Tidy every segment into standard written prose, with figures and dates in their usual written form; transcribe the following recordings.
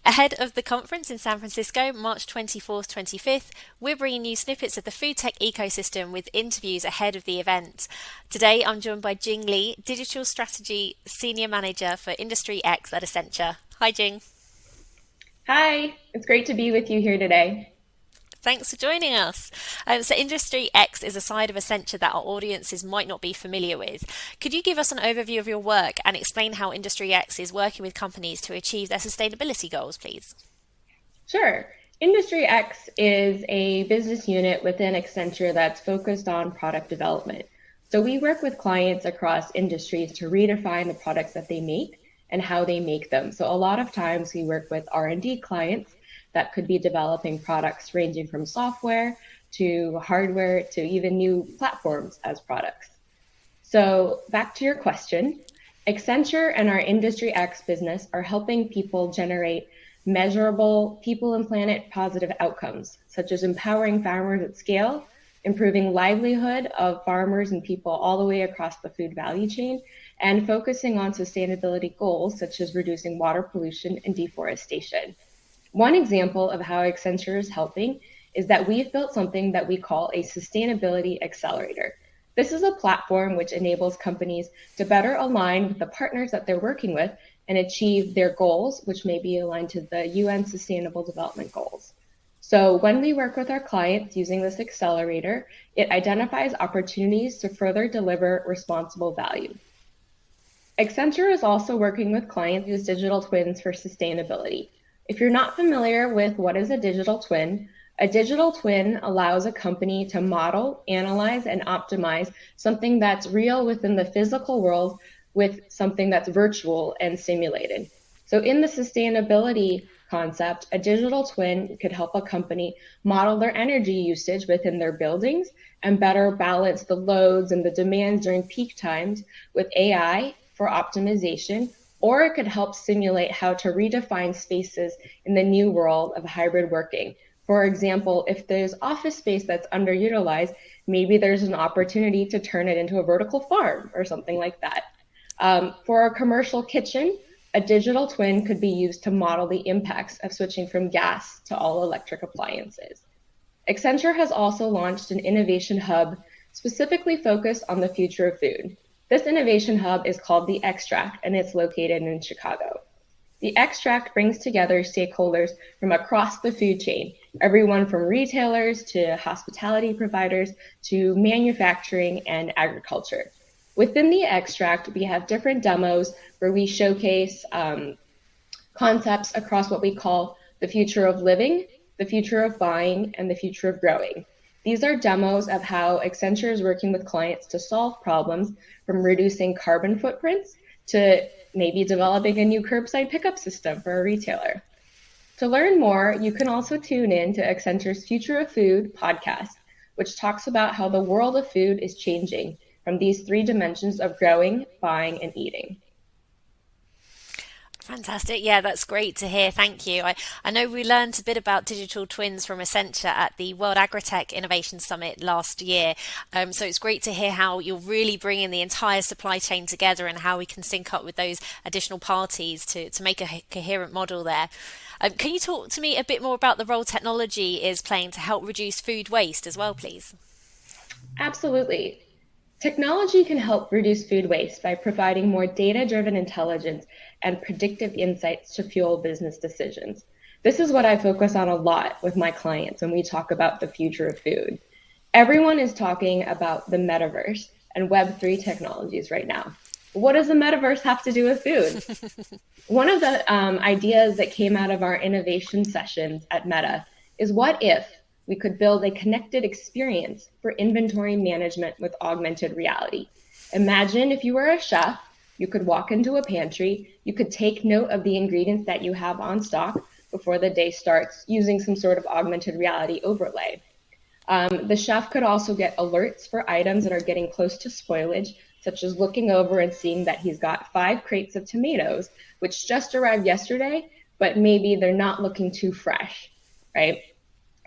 Ahead of the conference in San Francisco, March 24th, 25th, we're bringing you snippets of the food tech ecosystem with interviews ahead of the event. Today, I'm joined by Jing Li, Digital Strategy Senior Manager for Industry X at Accenture. Hi, Jing. Hi, it's great to be with you here today. Thanks for joining us. So, Industry X is a side of Accenture that our audiences might not be familiar with. Could you give us an overview of your work and explain how Industry X is working with companies to achieve their sustainability goals, please? Sure. Industry X is a business unit within Accenture that's focused on product development. So we work with clients across industries to redefine the products that they make and how they make them. So a lot of times we work with R&D clients that could be developing products ranging from software to hardware to even new platforms as products. So back to your question, Accenture and our Industry X business are helping people generate measurable people and planet positive outcomes, such as empowering farmers at scale, improving livelihood of farmers and people all the way across the food value chain, and focusing on sustainability goals such as reducing water pollution and deforestation. One example of how Accenture is helping is that we've built something that we call a sustainability accelerator. This is a platform which enables companies to better align with the partners that they're working with and achieve their goals, which may be aligned to the UN Sustainable Development Goals. So when we work with our clients using this accelerator, it identifies opportunities to further deliver responsible value. Accenture is also working with clients to use digital twins for sustainability. If you're not familiar with what is a digital twin allows a company to model, analyze, and optimize something that's real within the physical world with something that's virtual and simulated. So in the sustainability concept, a digital twin could help a company model their energy usage within their buildings and better balance the loads and the demands during peak times with AI for optimization, or it could help simulate how to redefine spaces in the new world of hybrid working. For example, if there's office space that's underutilized, maybe there's an opportunity to turn it into a vertical farm or something like that. For a commercial kitchen, a digital twin could be used to model the impacts of switching from gas to all electric appliances. Accenture has also launched an innovation hub specifically focused on the future of food. This innovation hub is called the Extract, and it's located in Chicago. The Extract brings together stakeholders from across the food chain, everyone from retailers to hospitality providers to manufacturing and agriculture. Within the Extract, we have different demos where we showcase concepts across what we call the future of living, the future of buying, and the future of growing. These are demos of how Accenture is working with clients to solve problems from reducing carbon footprints to maybe developing a new curbside pickup system for a retailer. To learn more, you can also tune in to Accenture's Future of Food podcast, which talks about how the world of food is changing from these three dimensions of growing, buying, and eating. Fantastic. Yeah, that's great to hear. Thank you. I know we learned a bit about digital twins from Accenture at the World Agritech Innovation Summit last year. So it's great to hear how you're really bringing the entire supply chain together and how we can sync up with those additional parties to make a coherent model there. Can you talk to me a bit more about the role technology is playing to help reduce food waste as well, please? Absolutely. Technology can help reduce food waste by providing more data-driven intelligence and predictive insights to fuel business decisions. This is what I focus on a lot with my clients when we talk about the future of food. Everyone is talking about the metaverse and Web3 technologies right now. What does the metaverse have to do with food? One of the ideas that came out of our innovation sessions at Meta is what if we could build a connected experience for inventory management with augmented reality. Imagine if you were a chef, you could walk into a pantry, you could take note of the ingredients that you have on stock before the day starts using some sort of augmented reality overlay. The chef could also get alerts for items that are getting close to spoilage, such as looking over and seeing that he's got 5 crates of tomatoes, which just arrived yesterday, but maybe they're not looking too fresh, right?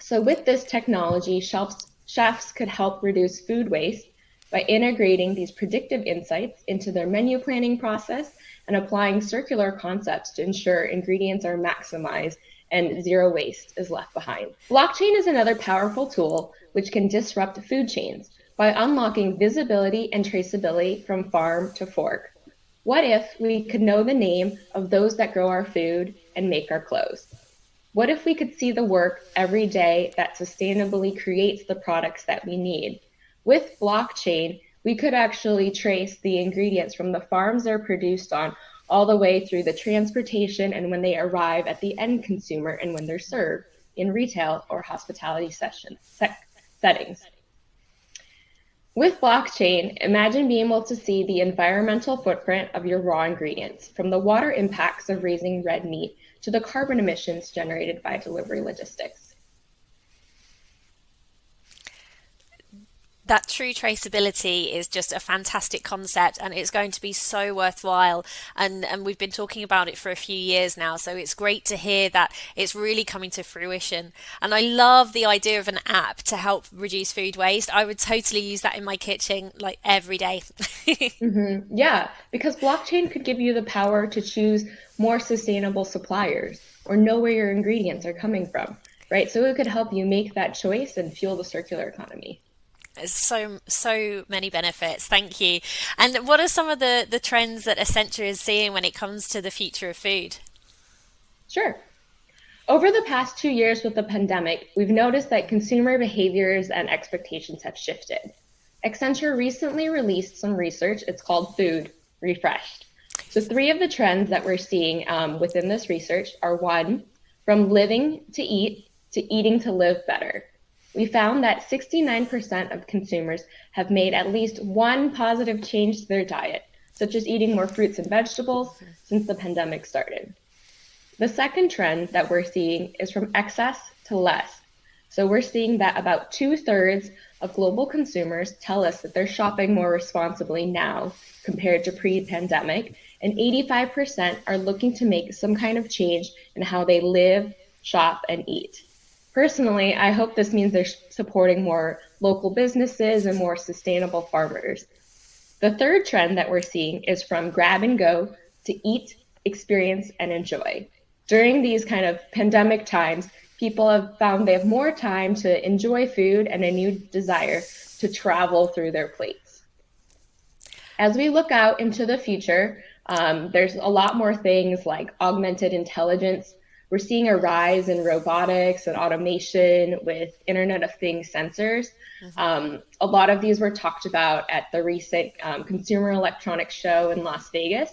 So with this technology, chefs could help reduce food waste by integrating these predictive insights into their menu planning process and applying circular concepts to ensure ingredients are maximized and zero waste is left behind. Blockchain is another powerful tool which can disrupt food chains by unlocking visibility and traceability from farm to fork. What if we could know the name of those that grow our food and make our clothes? What if we could see the work every day that sustainably creates the products that we need? With blockchain, we could actually trace the ingredients from the farms they're produced on all the way through the transportation and when they arrive at the end consumer and when they're served in retail or hospitality settings. With blockchain, imagine being able to see the environmental footprint of your raw ingredients, from the water impacts of raising red meat to the carbon emissions generated by delivery logistics. That true traceability is just a fantastic concept, and it's going to be so worthwhile. And we've been talking about it for a few years now, so it's great to hear that it's really coming to fruition. And I love the idea of an app to help reduce food waste. I would totally use that in my kitchen like every day. Yeah, because blockchain could give you the power to choose more sustainable suppliers or know where your ingredients are coming from, right? So it could help you make that choice and fuel the circular economy. So many benefits. Thank you. And what are some of the trends that Accenture is seeing when it comes to the future of food? Sure. Over the past 2 years with the pandemic, we've noticed that consumer behaviors and expectations have shifted. Accenture recently released some research. It's called Food Refreshed. So, three of the trends that we're seeing within this research are: one, from living to eat to eating to live better. We found that 69% of consumers have made at least one positive change to their diet, such as eating more fruits and vegetables since the pandemic started. The second trend that we're seeing is from excess to less. So we're seeing that about 2/3 of global consumers tell us that they're shopping more responsibly now compared to pre-pandemic, and 85% are looking to make some kind of change in how they live, shop, and eat. Personally, I hope this means they're supporting more local businesses and more sustainable farmers. The third trend that we're seeing is from grab and go to eat, experience, and enjoy. During these kind of pandemic times, people have found they have more time to enjoy food and a new desire to travel through their plates. As we look out into the future, there's a lot more things like augmented intelligence. We're seeing a rise in robotics and automation with Internet of Things sensors. A lot of these were talked about at the recent Consumer Electronics Show in Las Vegas,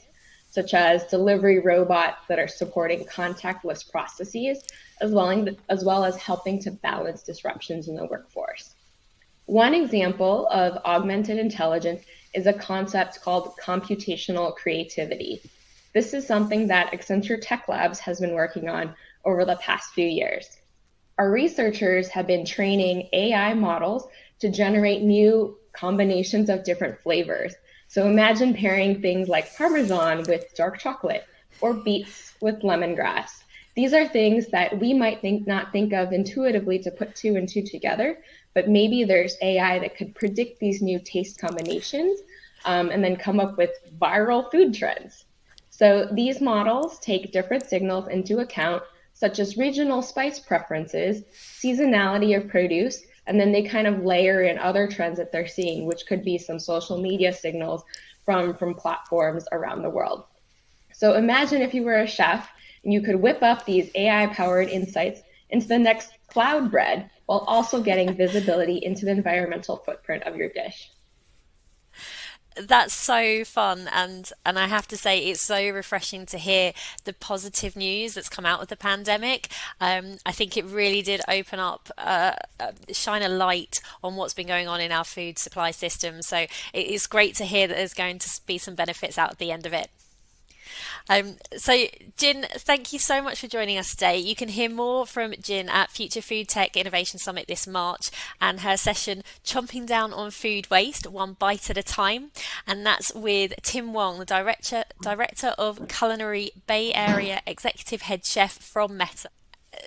such as delivery robots that are supporting contactless processes, as well as helping to balance disruptions in the workforce. One example of augmented intelligence is a concept called computational creativity. This is something that Accenture Tech Labs has been working on over the past few years. Our researchers have been training AI models to generate new combinations of different flavors. So imagine pairing things like Parmesan with dark chocolate or beets with lemongrass. These are things that we might not think of intuitively to put two and two together, but maybe there's AI that could predict these new taste combinations and then come up with viral food trends. So these models take different signals into account, such as regional spice preferences, seasonality of produce, and then they kind of layer in other trends that they're seeing, which could be some social media signals from platforms around the world. So imagine if you were a chef and you could whip up these AI-powered insights into the next cloud bread while also getting visibility into the environmental footprint of your dish. That's so fun, and I have to say it's so refreshing to hear the positive news that's come out of the pandemic. I think it really did open up, shine a light on what's been going on in our food supply system. So it is great to hear that there's going to be some benefits out at the end of it. So, Jin, thank you so much for joining us today. You can hear more from Jin at Future Food Tech Innovation Summit this March and her session Chomping Down on Food Waste, One Bite at a Time. And that's with Tim Wong, the Director of Culinary Bay Area Executive Head Chef from Meta.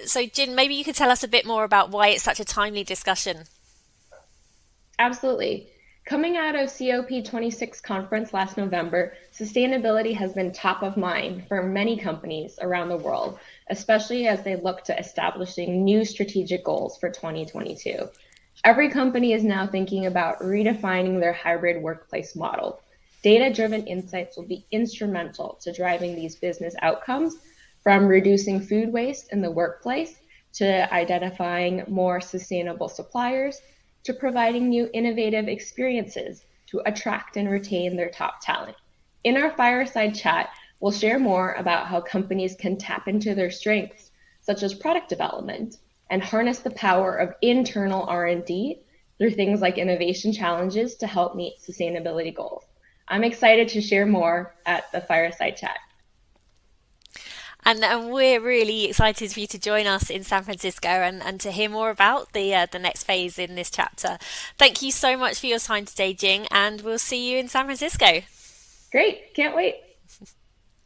So, Jin, maybe you could tell us a bit more about why it's such a timely discussion. Absolutely. Coming out of COP26 conference last November, sustainability has been top of mind for many companies around the world, especially as they look to establishing new strategic goals for 2022. Every company is now thinking about redefining their hybrid workplace model. Data-driven insights will be instrumental to driving these business outcomes, from reducing food waste in the workplace to identifying more sustainable suppliers to providing new innovative experiences to attract and retain their top talent. In our fireside chat, we'll share more about how companies can tap into their strengths, such as product development, and harness the power of internal R&D through things like innovation challenges to help meet sustainability goals. I'm excited to share more at the fireside chat. And we're really excited for you to join us in San Francisco and to hear more about the next phase in this chapter. Thank you so much for your time today, Jing, and we'll see you in San Francisco. Great, can't wait.